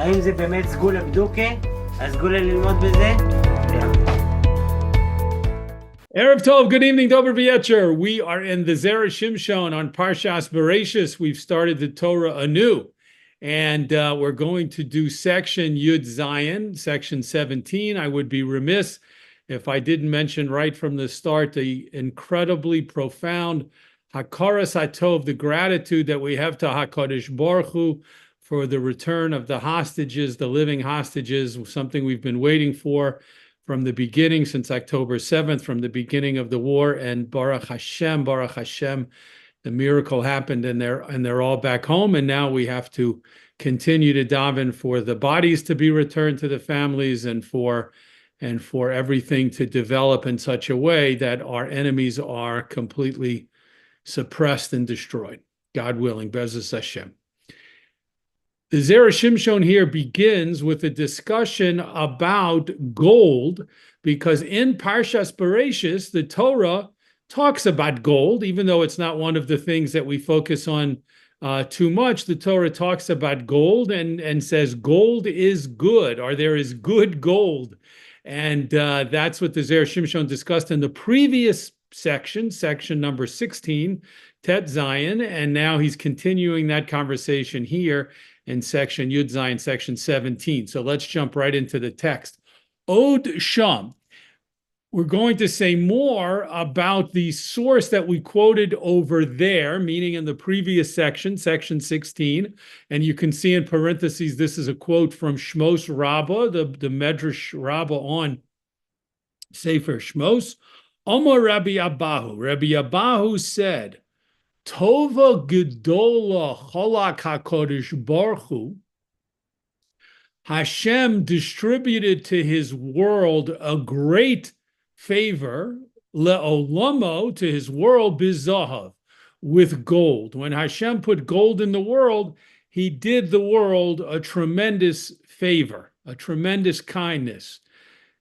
האם זה באמת סגולה בדוקה? הסגולה ללמוד בזה? Erev Tov, good evening, Dober V'Yetcher. We are in the Zera Shimshon on Parsha Berashis. We've started the Torah anew, and we're going to do section Yud Zayin, section 17. I would be remiss if I didn't mention right from the start the incredibly profound Hakaras HaTov, the gratitude that we have to HaKadosh Baruch Hu for the return of the hostages, the living hostages, something we've been waiting for from the beginning, since October 7th, from the beginning of the war. And Baruch Hashem, the miracle happened, and they're all back home. And now we have to continue to daven for the bodies to be returned to the families, and for everything to develop in such a way that our enemies are completely suppressed and destroyed. God willing, Be'ezus Hashem. The Zera Shimshon here begins with a discussion about gold, because in Parsha Berashis, the Torah talks about gold, even though it's not one of the things that we focus on too much. The Torah talks about gold and says gold is good, or there is good gold. And that's what the Zera Shimshon discussed in the previous section number 16, Tet Zayin, and now he's continuing that conversation here in section Yud Zayin, section 17. So let's jump right into the text. Od Sham. We're going to say more about the source that we quoted over there, meaning in the previous section, section 16. And you can see in parentheses, this is a quote from Shmos Rabbah, the Medrash Rabbah on Sefer Shmos. Omar Rabbi Abahu. Rabbi Abahu said, Tova Gedola Cholak HaKadosh Baruch Hu, Hashem distributed to his world a great favor, le'olamo, to his world, bizahav, with gold. When Hashem put gold in the world, he did the world a tremendous favor, a tremendous kindness.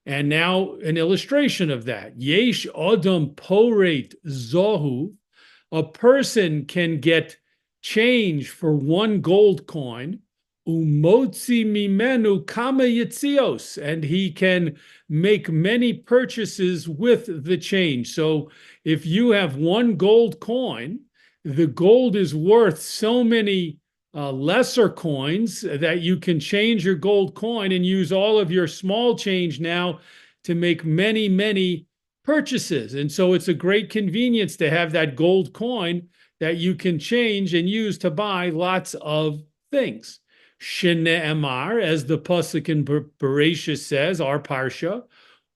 And now an illustration of that. Yesh Adam Poret Zohu, a person can get change for one gold coin, umotzi mimenu kama yitzios, and he can make many purchases with the change. So if you have one gold coin, the gold is worth so many lesser coins that you can change your gold coin and use all of your small change now to make many, many purchases. And so it's a great convenience to have that gold coin that you can change and use to buy lots of things. Shene'emar, as the pasuk in Berashit says, our parsha,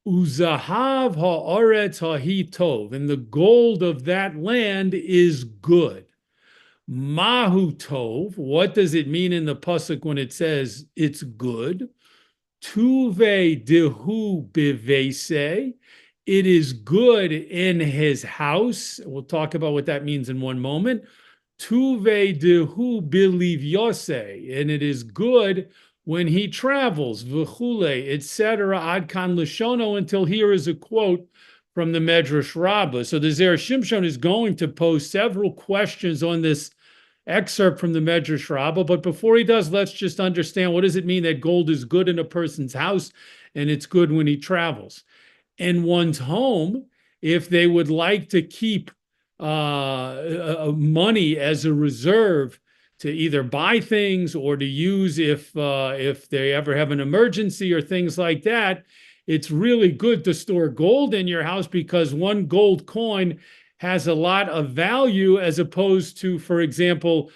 uzahav ha'aretz hahi tov, and the gold of that land is good. Mahu tov, what does it mean in the pasuk when it says it's good? Tuve dehu bivese, it is good in his house. We'll talk about what that means in one moment. Tuve dehu bilivyose, and it is good when he travels. V'chule, etc. Ad kan lishono, until here is a quote from the Medrash Rabbah. So the Zera Shimshon is going to pose several questions on this excerpt from the Medrash Rabbah. But before he does, let's just understand, what does it mean that gold is good in a person's house and it's good when he travels? In one's home, if they would like to keep money as a reserve to either buy things or to use if they ever have an emergency or things like that, it's really good to store gold in your house, because one gold coin has a lot of value, as opposed to, for example,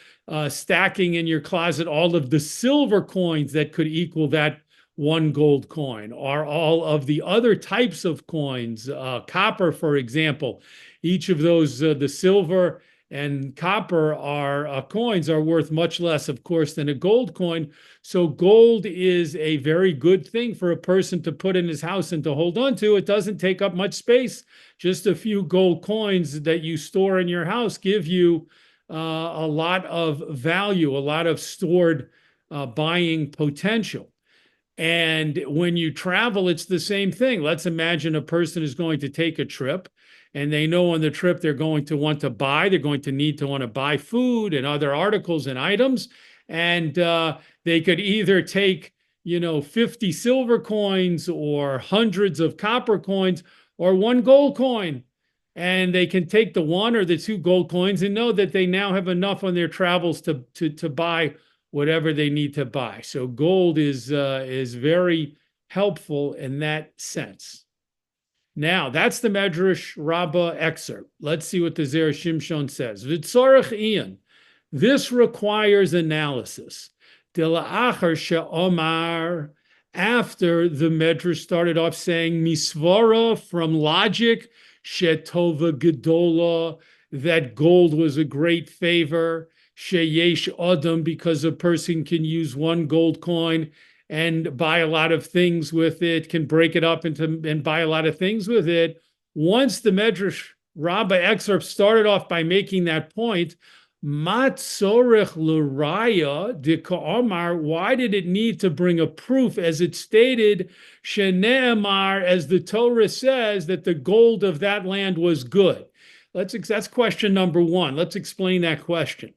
stacking in your closet all of the silver coins that could equal that one gold coin, or all of the other types of coins, copper, for example. Each of those, the silver and copper coins are worth much less, of course, than a gold coin. So gold is a very good thing for a person to put in his house and to hold on to. It doesn't take up much space. Just a few gold coins that you store in your house give you a lot of value, a lot of stored buying potential. And when you travel, it's the same thing. Let's imagine a person is going to take a trip, and they know on the trip they're going to want to buy, they're going to need to want to buy food and other articles and items. and they could either take 50 silver coins or hundreds of copper coins or one gold coin. And they can take the one or the two gold coins and know that they now have enough on their travels to buy whatever they need to buy. So gold is very helpful in that sense. Now, that's the Medrash Rabbah excerpt. Let's see what the Zera Shimshon says. V'tzorech iyan. This requires analysis. Dila'achar she'omar, after the Medrash started off saying misvara, from logic, shetova gedola, that gold was a great favor, sheyesh adam, because a person can use one gold coin and buy a lot of things with it, can break it up into and buy a lot of things with it. Once the Medrash Rabbah excerpt started off by making that point, Matzorech l'raya de ka'amar, why did it need to bring a proof, as it stated, shene'emar, as the Torah says, that the gold of that land was good? That's question number one. Let's explain that question.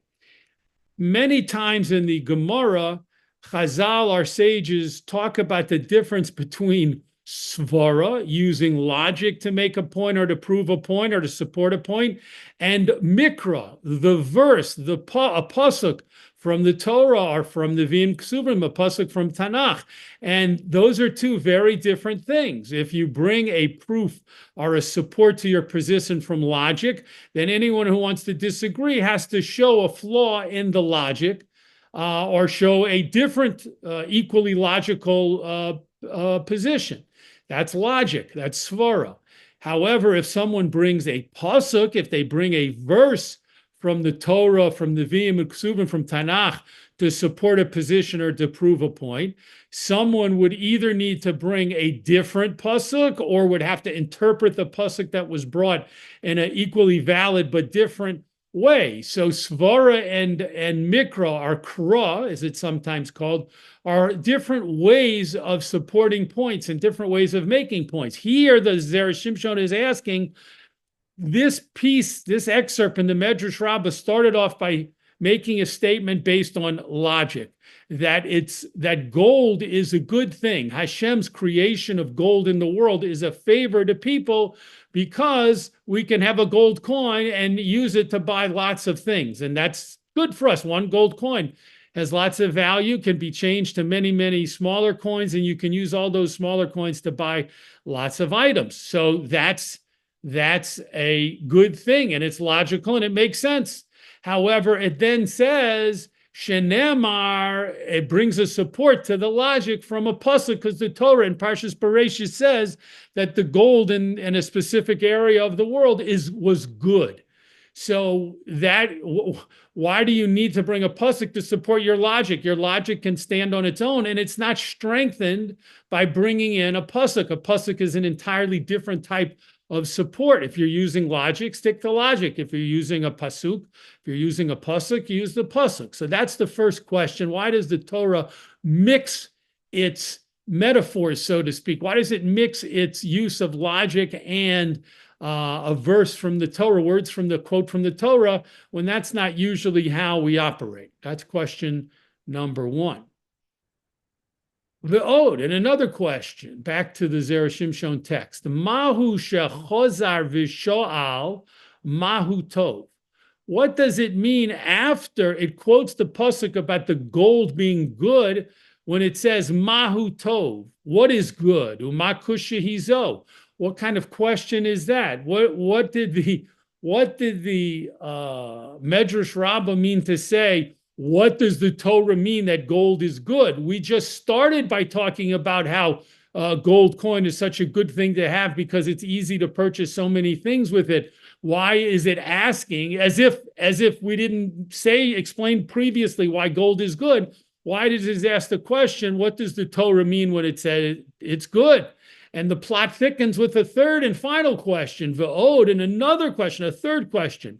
Many times in the Gemara, Chazal, our sages, talk about the difference between svara, using logic to make a point or to prove a point or to support a point, and mikra, the verse, a pasuk from the Torah or from the Vim Ksubim, a pasuk from Tanakh. And those are two very different things. If you bring a proof or a support to your position from logic, then anyone who wants to disagree has to show a flaw in the logic, or show a different, equally logical position. That's logic. That's svara. However, if someone brings a pasuk, if they bring a verse from the Torah, from the Vim and Ksubim, from Tanakh, to support a position or to prove a point, someone would either need to bring a different pasuk or would have to interpret the pasuk that was brought in an equally valid but different way. So svara and mikra, or kra, as it's sometimes called, are different ways of supporting points and different ways of making points. Here, the Zera Shimshon is asking, this piece, this excerpt in the Medrash Rabbah started off by making a statement based on logic, that gold is a good thing. Hashem's creation of gold in the world is a favor to people because we can have a gold coin and use it to buy lots of things. And that's good for us. One gold coin has lots of value, can be changed to many, many smaller coins, and you can use all those smaller coins to buy lots of items. So that's a good thing, and it's logical, and it makes sense. However, it then says, shenemar, it brings a support to the logic from a pasuk, because the Torah in Parsha Berashis says that the gold in a specific area of the world was good. So why do you need to bring a pasuk to support your logic? Your logic can stand on its own, and it's not strengthened by bringing in a pasuk. A pasuk is an entirely different type of support. If you're using logic, stick to logic. If you're using a pasuk, if you're using a pasuk, use the pasuk. So that's the first question. Why does the Torah mix its metaphors, so to speak? Why does it mix its use of logic and a verse from the Torah, words from the quote from the Torah, when that's not usually how we operate? That's question number one. The Ode, and another question, back to the Zera Shimshon text. Mahu shechozar v'sho'al mahu tov. What does it mean after it quotes the pasuk about the gold being good when it says mahu tov? What is good? Uma kushehizo. What kind of question is that? What did the Medrash Rabbah mean to say? What does the Torah mean that gold is good? We just started by talking about how gold coin is such a good thing to have because it's easy to purchase so many things with it. Why is it asking, as if we didn't explain previously why gold is good? Why does it ask the question, what does the Torah mean when it said it's good? And the plot thickens with a third and final question, v'od, and another question, a third question.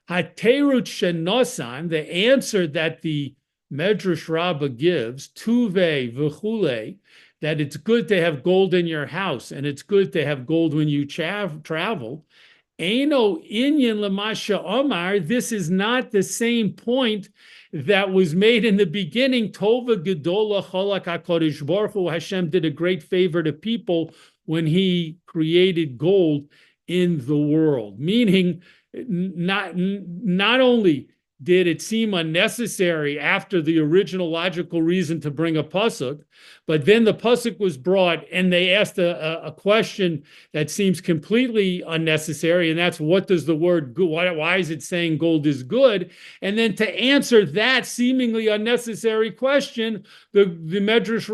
Haterut shenosan, the answer that the Medrash Rabbah gives, tuve v'chule, that it's good to have gold in your house and it's good to have gold when you travel, Eino inyan lamasha omar. This is not the same point that was made in the beginning. Tova gedola cholak HaKadosh Baruch Hu. Hashem did a great favor to people when he created gold in the world. Meaning, not only did it seem unnecessary after the original logical reason to bring a pasuk, but then the pasuk was brought and they asked a question that seems completely unnecessary, and that's, what does the word good, why is it saying gold is good? And then to answer that seemingly unnecessary question, the Medrash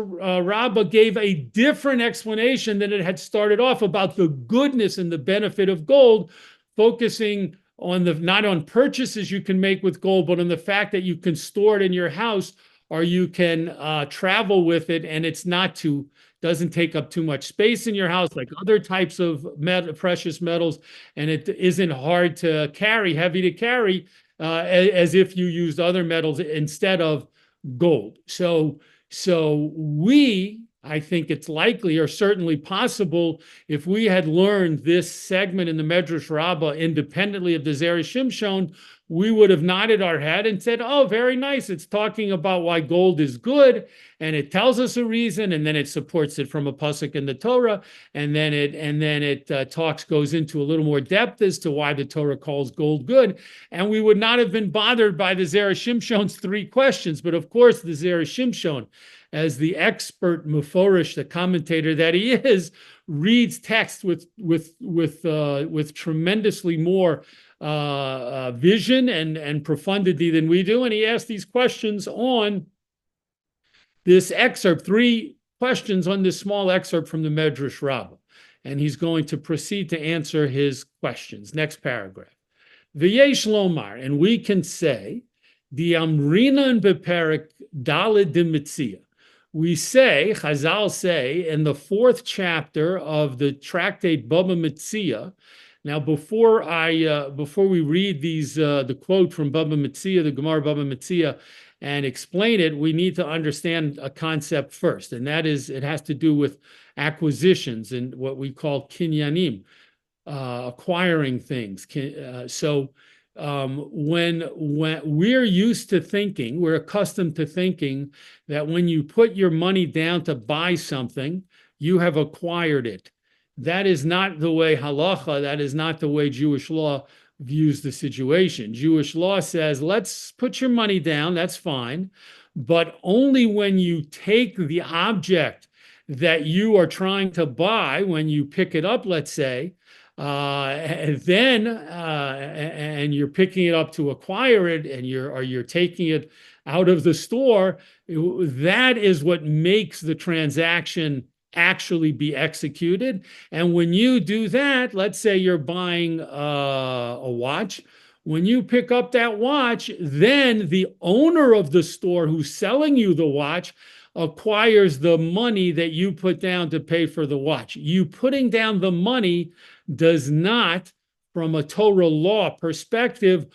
Rabbah gave a different explanation than it had started off about the goodness and the benefit of gold, focusing on not on purchases you can make with gold, but on the fact that you can store it in your house, or you can travel with it, and it's doesn't take up too much space in your house like other types of precious metals, and it isn't hard to carry, heavy to carry, as if you used other metals instead of gold. So I think it's likely, or certainly possible, if we had learned this segment in the Medrash Rabbah independently of the Zera Shimshon, we would have nodded our head and said, oh, very nice. It's talking about why gold is good, and it tells us a reason, and then it supports it from a pasuk in the Torah, and then it goes into a little more depth as to why the Torah calls gold good, and we would not have been bothered by the Zera Shimshon's 3 questions. But of course, the Zera Shimshon, as the expert muforish, the commentator that he is, reads text with tremendously more vision and profundity than we do, and he asked these questions on this excerpt, 3 questions on this small excerpt from the Medrash Rabbah, and he's going to proceed to answer his questions. Next paragraph. V'yesh lomar, and we can say, the amrinan beperik daled dimitzia. We say, Chazal say, in the 4th chapter of the tractate Baba Metzia. Now, before we read these, the quote from Baba Metzia, the Gemara Baba Metzia, and explain it, we need to understand a concept first, and that is, it has to do with acquisitions and what we call kinyanim, acquiring things. When we're used to thinking, we're accustomed to thinking that when you put your money down to buy something, you have acquired it. That is not the way halacha, that is not the way Jewish law views the situation. Jewish law says, let's put your money down, that's fine, but only when you take the object that you are trying to buy, when you pick it up, let's say, and you're picking it up to acquire it, and you're taking it out of the store, that is what makes the transaction actually be executed. And when you do that, let's say you're buying a watch, when you pick up that watch, then the owner of the store who's selling you the watch acquires the money that you put down to pay for the watch. You putting down the money does not, from a Torah law perspective,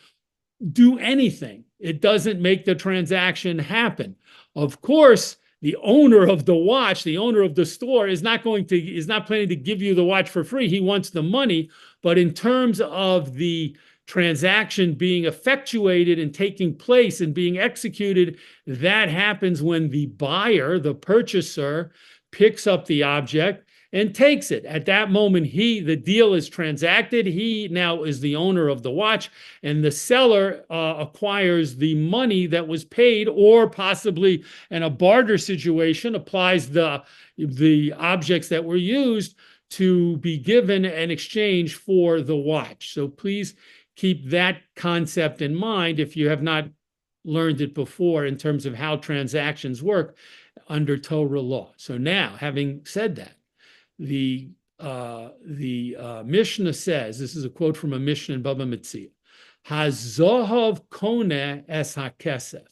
do anything. It doesn't make the transaction happen. Of course, the owner of the watch, the owner of the store, is not planning to give you the watch for free. He wants the money. But in terms of the transaction being effectuated and taking place and being executed, that happens when the buyer, the purchaser, picks up the object and takes it. At that moment, the deal is transacted. He now is the owner of the watch, and the seller acquires the money that was paid, or possibly in a barter situation, applies the objects that were used to be given in exchange for the watch. So please keep that concept in mind if you have not learned it before in terms of how transactions work under Torah law. So now, having said that, the Mishnah says, this is a quote from a Mishnah in Baba Metzia, Hazohav koneh es hakesef.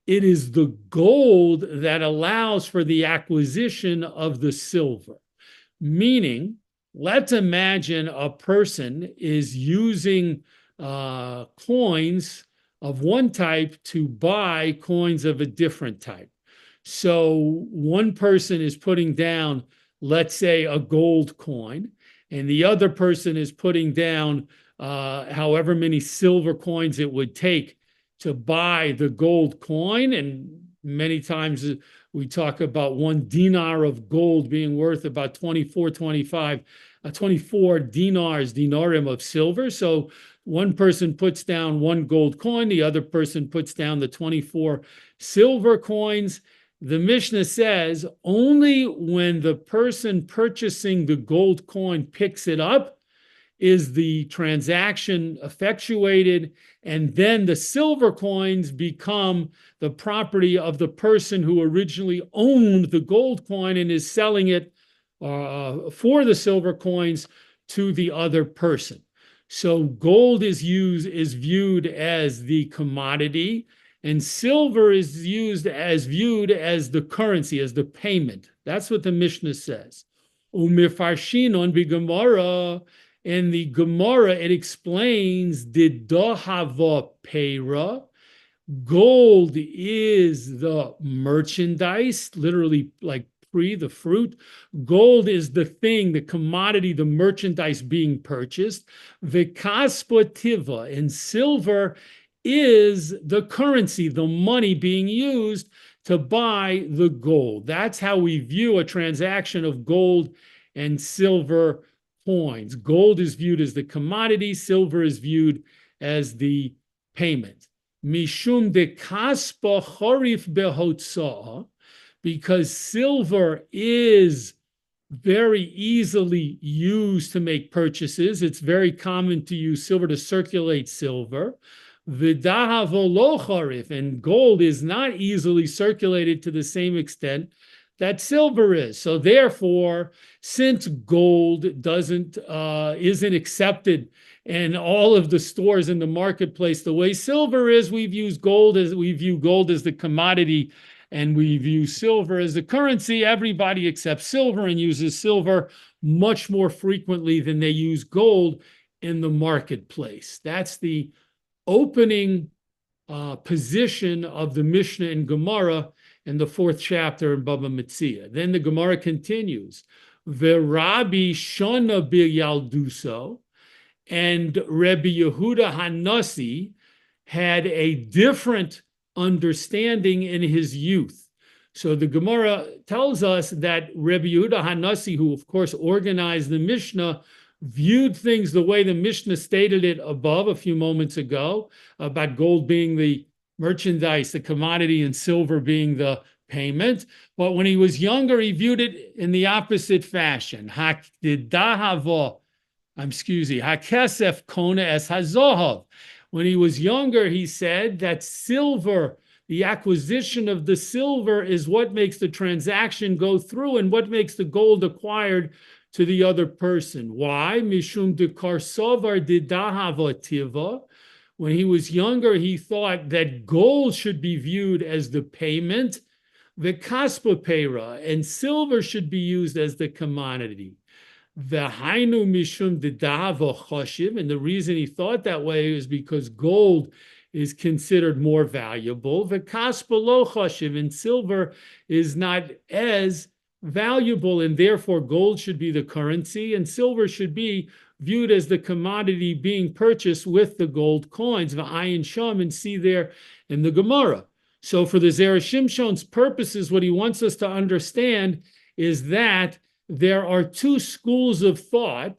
It is the gold that allows for the acquisition of the silver. Meaning, let's imagine a person is using coins of one type to buy coins of a different type. So one person is putting down, let's say, a gold coin, and the other person is putting down however many silver coins it would take to buy the gold coin. And many times we talk about 1 dinar of gold being worth about 24 dinarim of silver. So one person puts down 1 gold coin, the other person puts down the 24 silver coins. The Mishnah says only when the person purchasing the gold coin picks it up is the transaction effectuated, and then the silver coins become the property of the person who originally owned the gold coin and is selling it for the silver coins to the other person. So gold is viewed as the commodity, and silver is viewed as the currency, as the payment. That's what the Mishnah says. Umirfarshinon b'Gemara. In the Gemara, it explains didahava peira. Gold is the merchandise, literally like the fruit. Gold is the thing, the commodity, the merchandise being purchased. Vikaspotiva, and silver is the currency, the money being used to buy the gold. That's how we view a transaction of gold and silver coins. Gold is viewed as the commodity, silver is viewed as the payment. Mishum de kaspa chorif behotzaah, because silver is very easily used to make purchases. It's very common to use silver to circulate silver. V'dahav lo chorif, and gold is not easily circulated to the same extent that silver is. So therefore, since gold isn't accepted in all of the stores in the marketplace the way silver is, we view gold as the commodity, and we view silver as the currency. Everybody accepts silver and uses silver much more frequently than they use gold in the marketplace. That's the opening position of the Mishnah in Gemara in the 4th chapter in Baba Metzia. Then the Gemara continues, V'Rabbi Shona b'Yalduso, and Rabbi Yehuda Hanasi had a different understanding in his youth. So the Gemara tells us that Rabbi Yehuda Hanasi, who of course organized the Mishnah, viewed things the way the Mishnah stated it above a few moments ago, about gold being the merchandise, the commodity, and silver being the payment. But when he was younger, he viewed it in the opposite fashion. Hakesef kona es hazohav. When he was younger, he said that silver, the acquisition of the silver, is what makes the transaction go through and what makes the gold acquired to the other person. Why? Mishum de karsovar didahava tiva. When he was younger, he thought that gold should be viewed as the payment, the kaspa peira, and silver should be used as the commodity. V'hainu mishum didahava choshiv, and the reason he thought that way is because gold is considered more valuable. V'kaspa lo choshiv, and silver is not as valuable, and therefore gold should be the currency and silver should be viewed as the commodity being purchased with the gold coins. V'ayin sham, and see there in the Gemara. So for the Zera Shimshon's purposes, what he wants us to understand is that there are 2 schools of thought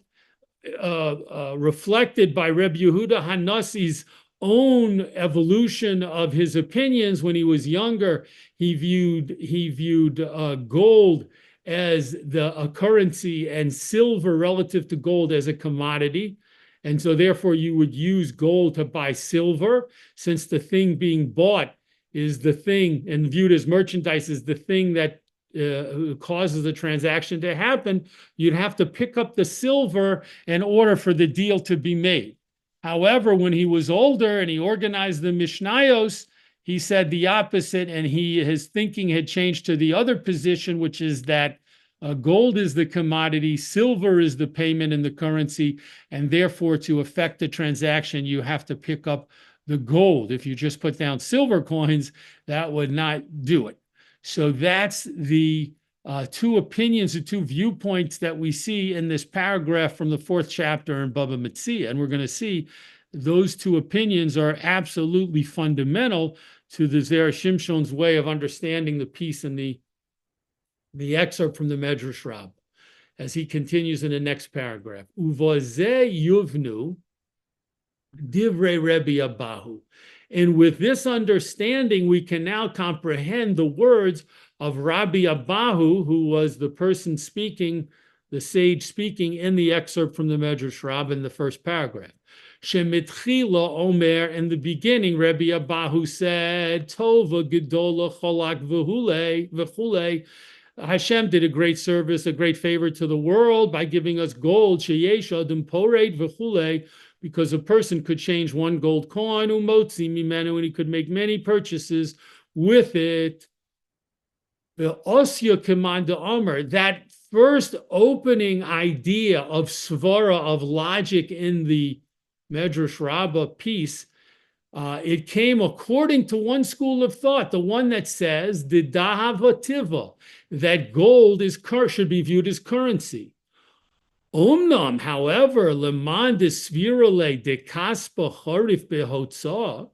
reflected by Rabbi Yehuda Hanasi's own evolution of his opinions. When he was younger, he viewed gold as a currency and silver relative to gold as a commodity. And so therefore you would use gold to buy silver, since the thing being bought is the thing, and viewed as merchandise is the thing that causes the transaction to happen. You'd have to pick up the silver in order for the deal to be made. However, when he was older and he organized the Mishnayos, he said the opposite, and his thinking had changed to the other position, which is that gold is the commodity, silver is the payment and the currency, and therefore to effect the transaction, you have to pick up the gold. If you just put down silver coins, that would not do it. So that's the two opinions or two viewpoints that we see in this paragraph from the 4th chapter in Baba Metzia. And we're going to see those two opinions are absolutely fundamental to the Zera Shimshon's way of understanding the piece in the excerpt from the Medrash Rabbah, as he continues in the next paragraph. Uvazeh yuvnu divrei Rebbe Abahu. And with this understanding, we can now comprehend the words of Rabbi Abahu, who was the person speaking, the sage speaking in the excerpt from the Medrash Rabbah in the first paragraph. Shemitchila Omer, in the beginning, Rabbi Abahu said, Tova Gedola Cholak V'chulei. Hashem did a great service, a great favor to the world by giving us gold, Sheyesh Adam Pored V'chulei, because a person could change one gold coin, Umotzi Mimenu, and he could make many purchases with it. The Osya Commander Omer, that first opening idea of svara, of logic in the Medrash Rabbah piece, it came according to one school of thought, the one that says the dahavativa, that gold should be viewed as currency. Omnam, however, leman de svirale de kaspa charif behotza,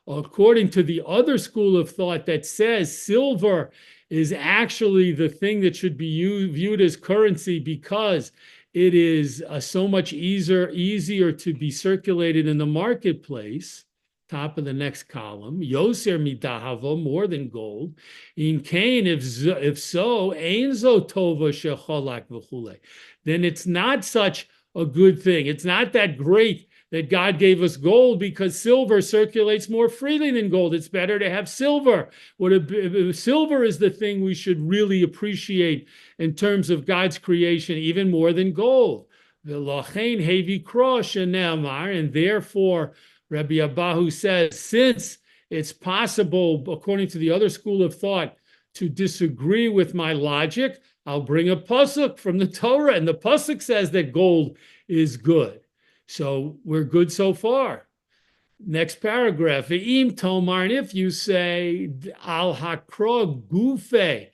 according to the other school of thought that says silver is actually the thing that should be viewed as currency because it is so much easier to be circulated in the marketplace. Top of the next column, Yoser midahava, more than gold. In Cain, if so, einzo tova shecholak v'chule. Then it's not such a good thing. It's not that great that God gave us gold because silver circulates more freely than gold. It's better to have silver. Silver is the thing we should really appreciate in terms of God's creation, even more than gold. V'lochein hevi krosh shene'amar, and therefore Rabbi Abahu says, since it's possible, according to the other school of thought, to disagree with my logic, I'll bring a pasuk from the Torah, and the pasuk says that gold is good. So we're good so far. Next paragraph, Ve'im tomar, and if you say, al hakro gufe,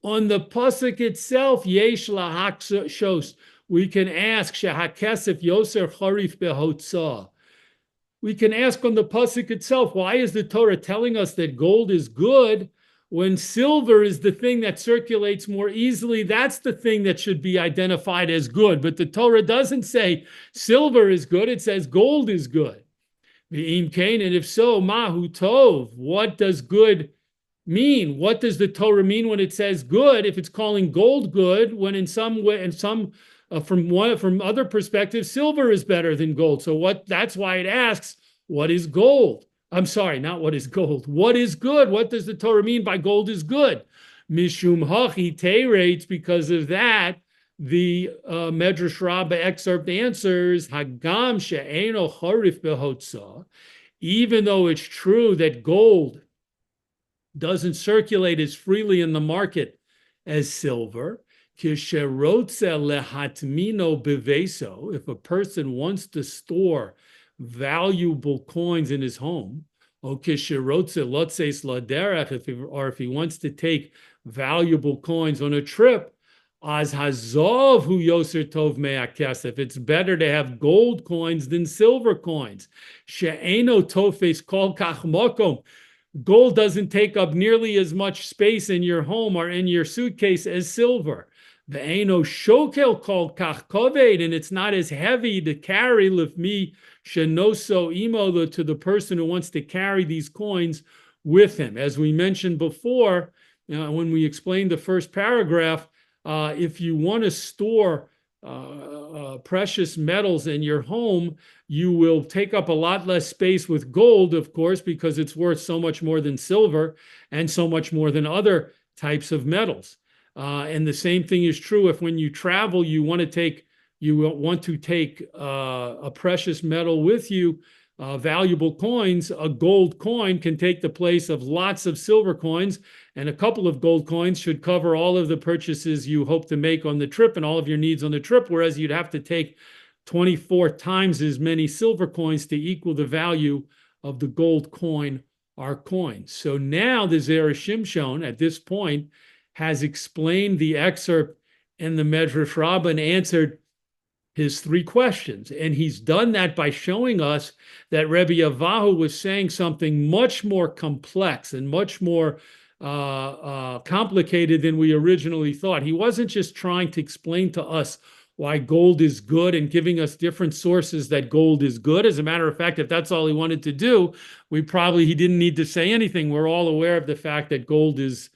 on the pasuk itself, yesh lahak shos, we can ask, shehakesef yoser charif behotzah. We can ask on the pasuk itself, why is the Torah telling us that gold is good when silver is the thing that circulates more easily? That's the thing that should be identified as good. But the Torah doesn't say silver is good. It says gold is good. V'im kain, and if so, mahu tov, what does good mean? What does the Torah mean when it says good? If it's calling gold good, when in some way, from other perspectives, silver is better than gold. So that's why it asks, what is gold? I'm sorry, not what is gold. What is good? What does the Torah mean by gold is good? Mishum hachi teirates, because of that, the Medrash Rabbah excerpt answers, Hagam she'eno charif behotza, even though it's true that gold doesn't circulate as freely in the market as silver, if a person wants to store valuable coins in his home, or if he wants to take valuable coins on a trip, it's better to have gold coins than silver coins. Gold doesn't take up nearly as much space in your home or in your suitcase as silver. Ve'eno shokel kol kach koved, and it's not as heavy to carry lifmi shenoso imo, to the person who wants to carry these coins with him. As we mentioned before, when we explained the first paragraph, if you want to store precious metals in your home, you will take up a lot less space with gold, of course, because it's worth so much more than silver and so much more than other types of metals. And the same thing is true if when you travel, you want to take a precious metal with you, valuable coins. A gold coin can take the place of lots of silver coins, and a couple of gold coins should cover all of the purchases you hope to make on the trip and all of your needs on the trip, whereas you'd have to take 24 times as many silver coins to equal the value of the gold coin or coins. So now the Zera Shimshon, at this point, has explained the excerpt in the Medrash Rabbah and answered his three questions. And he's done that by showing us that Rabbi Avahu was saying something much more complex and much more complicated than we originally thought. He wasn't just trying to explain to us why gold is good and giving us different sources that gold is good. As a matter of fact, if that's all he wanted to do, he didn't need to say anything. We're all aware of the fact that gold is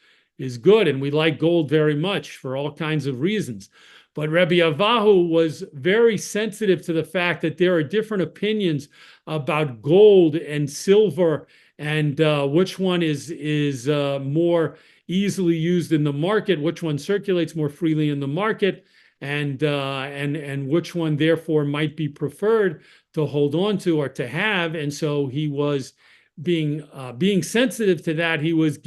good, and we like gold very much for all kinds of reasons. But Rabbi Avahu was very sensitive to the fact that there are different opinions about gold and silver and which one is more easily used in the market, which one circulates more freely in the market, and which one therefore might be preferred to hold on to or to have. And so he was being sensitive to that. He was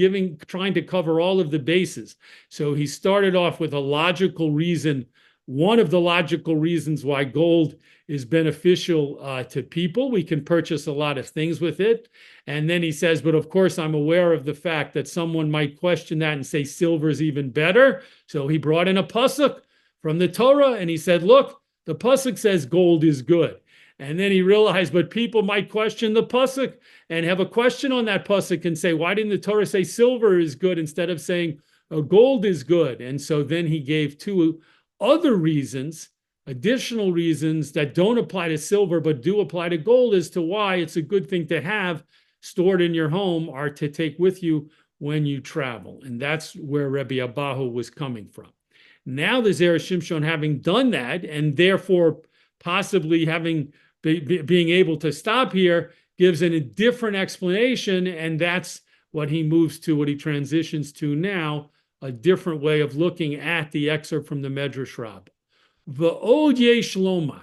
trying to cover all of the bases. So he started off with a logical reason. One of the logical reasons why gold is beneficial to people. We can purchase a lot of things with it. And then he says, but of course, I'm aware of the fact that someone might question that and say silver is even better. So he brought in a pasuk from the Torah and he said, look, the pasuk says gold is good. And then he realized, but people might question the pasuk and have a question on that pasuk and say, why didn't the Torah say silver is good instead of saying gold is good? And so then he gave two other reasons, additional reasons that don't apply to silver but do apply to gold as to why it's a good thing to have stored in your home or to take with you when you travel. And that's where Rabbi Abahu was coming from. Now the Zera Shimshon, having done that and therefore possibly being able to stop here, gives a different explanation, and that's what he moves to, what he transitions to now, a different way of looking at the excerpt from the Medrash Rabbah. V'od yesh lomar,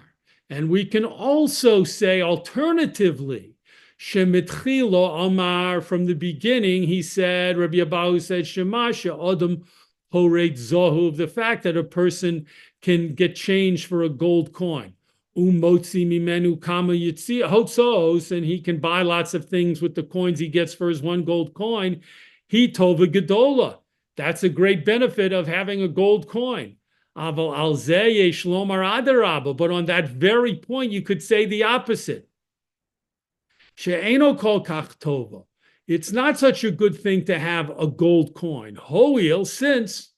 and we can also say alternatively, shemitchilo amar, from the beginning he said, Rabbi Abahu said, shema she'odam horet zohuv, the fact that a person can get change for a gold coin. Umotzi mimenu kama yitzi hotzos, and he can buy lots of things with the coins he gets for his one gold coin. He tova gedola. That's a great benefit of having a gold coin. Aval al zeh yesh lomar adarabah, but on that very point, you could say the opposite. She'eno kol kach tova. It's not such a good thing to have a gold coin. Hoil, since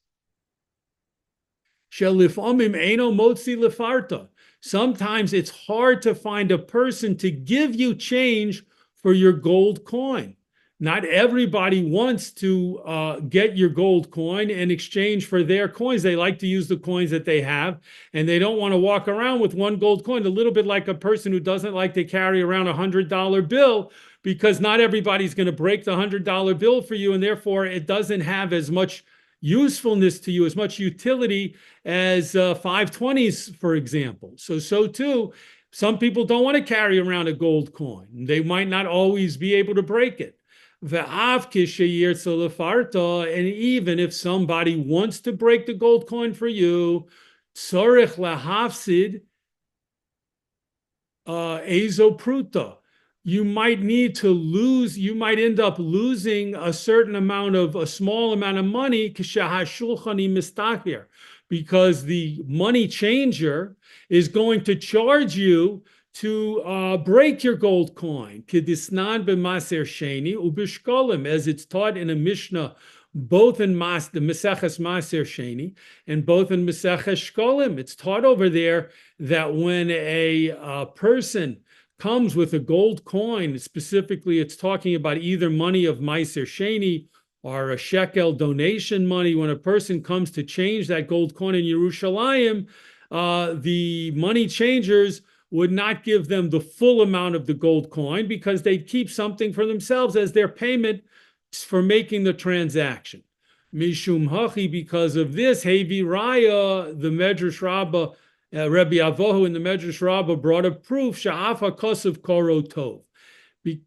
she'lifamim eno motzi lefarta. Sometimes it's hard to find a person to give you change for your gold coin. Not everybody wants to get your gold coin in exchange for their coins. They like to use the coins that they have, and they don't want to walk around with one gold coin, a little bit like a person who doesn't like to carry around a $100 bill, because not everybody's going to break the $100 bill for you, and therefore it doesn't have as much usefulness to you, as much utility as 520s, for example. So too, some people don't want to carry around a gold coin. They might not always be able to break it. And even if somebody wants to break the gold coin for you, tzorich lahafsid ezo pruta. You might need to lose, you might end up losing a small amount of money, because the money changer is going to charge you to break your gold coin. As it's taught in a Mishnah, both in the Meseches Maser Sheni and both in Meseches Shkolim. It's taught over there that when a person comes with a gold coin, specifically it's talking about either money of Meiser Sheni or a shekel donation money. When a person comes to change that gold coin in Yerushalayim, the money changers would not give them the full amount of the gold coin because they'd keep something for themselves as their payment for making the transaction. Mishum hachi, because of this, Hevi Raya, the Medrash Rabbah, Rabbi Avohu in the Medrash Rabbah brought a proof, Sha'afa kosav koro tov.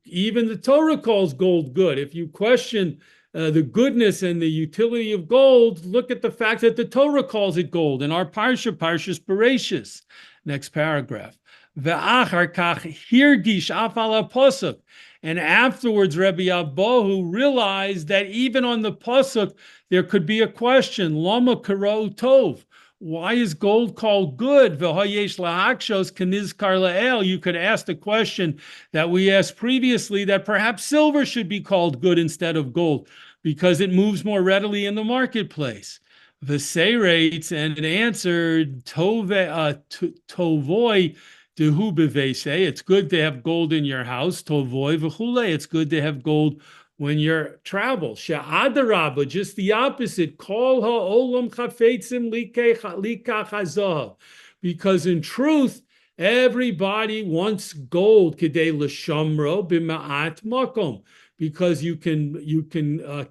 Even the Torah calls gold good. If you question the goodness and the utility of gold, look at the fact that the Torah calls it gold in our Parsha Berashis. Next paragraph. Ve'achar kach hirgish af ala posuk. And afterwards, Rabbi Abahu realized that even on the pasuk, there could be a question: Lama karo tov? Why is gold called good? V'hayesh lahakshos kenizkar la'el. You could ask the question that we asked previously, that perhaps silver should be called good instead of gold because it moves more readily in the marketplace. V'seirates, and it answered tovoi dehu bevese. It's good to have gold in your house. Tovoi v'chule. It's good to have gold when you're travel. She'adarabba, just the opposite. Kol ha'olam chafetzim likach hazahav. Because in truth, everybody wants gold. Kedei l'shamro b'ma'at makom. Because you can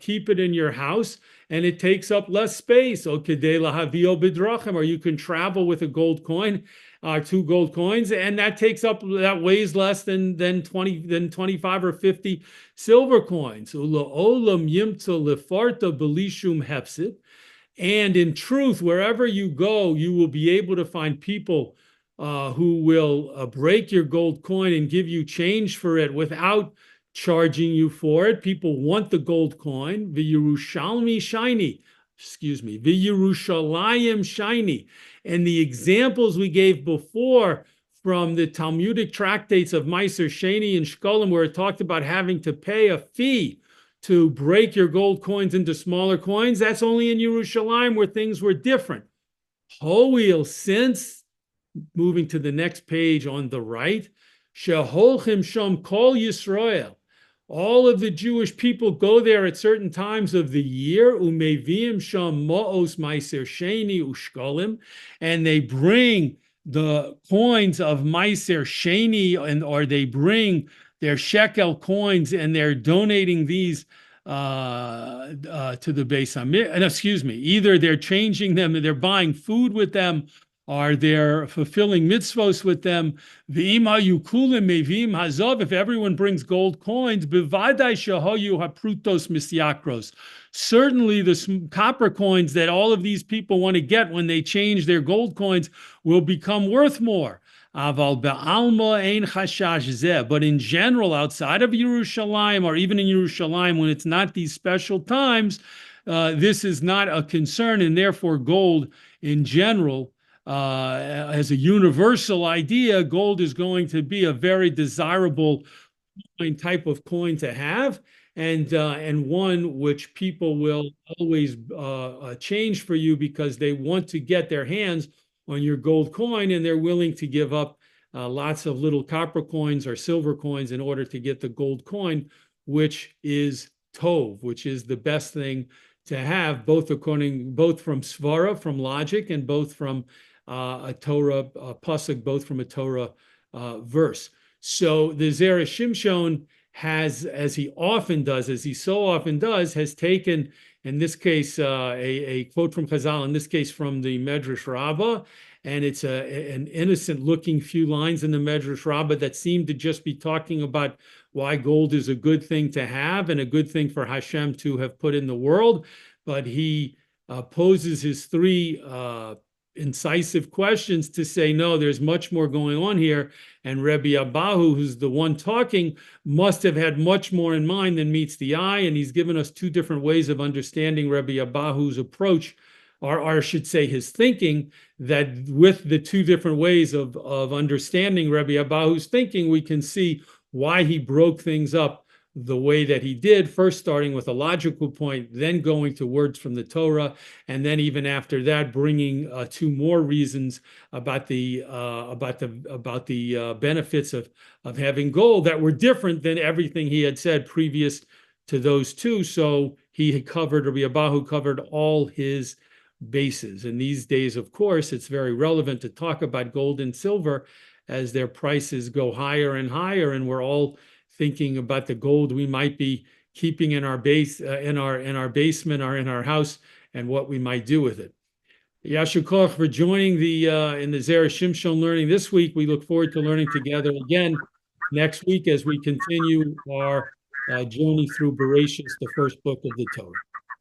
keep it in your house and it takes up less space. Or kedei lahavio b'drachim, or you can travel with a gold coin, 2 gold coins, and that weighs less than 25 or 50 silver coins. U'la'olam yimtza lefarta b'lishum hefsid. And in truth, wherever you go, you will be able to find people who will break your gold coin and give you change for it without charging you for it. People want the gold coin. V'Yerushalmi shiny. V'Yerushalayim shiny. And the examples we gave before from the Talmudic tractates of Meiser Sheni and Shkolim, where it talked about having to pay a fee to break your gold coins into smaller coins, that's only in Yerushalayim where things were different. Ho'il, since, moving to the next page on the right, Sheholchim Shom Kol Yisrael, all of the Jewish people go there at certain times of the year, Umeviim Sham Ma'os Meiser Sheni Ushkolim, and they bring the coins of Meiser Sheni, or they bring their shekel coins, and they're donating these to the Beis Hamikdash. Either they're changing them, they're buying food with them, or they're fulfilling mitzvos with them. If everyone brings gold coins, certainly the copper coins that all of these people want to get when they change their gold coins will become worth more. But in general, outside of Yerushalayim, or even in Yerushalayim when it's not these special times, this is not a concern, and therefore gold in general, as a universal idea, gold is going to be a very desirable type of coin to have, and one which people will always change for you because they want to get their hands on your gold coin, and they're willing to give up lots of little copper coins or silver coins in order to get the gold coin, which is tov, which is the best thing to have, both from svara, from logic, and both from a Torah pasuk, both from a Torah verse. So the Zera Shimshon has, as he so often does, has taken, in this case, a quote from Chazal, in this case from the Medrash Rabbah, and it's an innocent-looking few lines in the Medrash Rabbah that seem to just be talking about why gold is a good thing to have and a good thing for Hashem to have put in the world. But he poses his 3 incisive questions to say, no, there's much more going on here. And Rabbi Abahu, who's the one talking, must have had much more in mind than meets the eye. And he's given us 2 different ways of understanding Rabbi Abahu's approach, or I should say his thinking, that with the 2 different ways of understanding Rabbi Abahu's thinking, we can see why he broke things up the way that he did, first starting with a logical point, then going to words from the Torah, and then even after that, bringing 2 more reasons about the benefits of having gold that were different than everything he had said previous to those 2. So Rabbi Abahu covered all his bases. And these days, of course, it's very relevant to talk about gold and silver as their prices go higher and higher, and we're all thinking about the gold we might be keeping in our basement or in our house, and what we might do with it. Yasher Koach for joining in the Zera Shimshon learning this week. We look forward to learning together again next week as we continue our journey through Berashit, the first book of the Torah.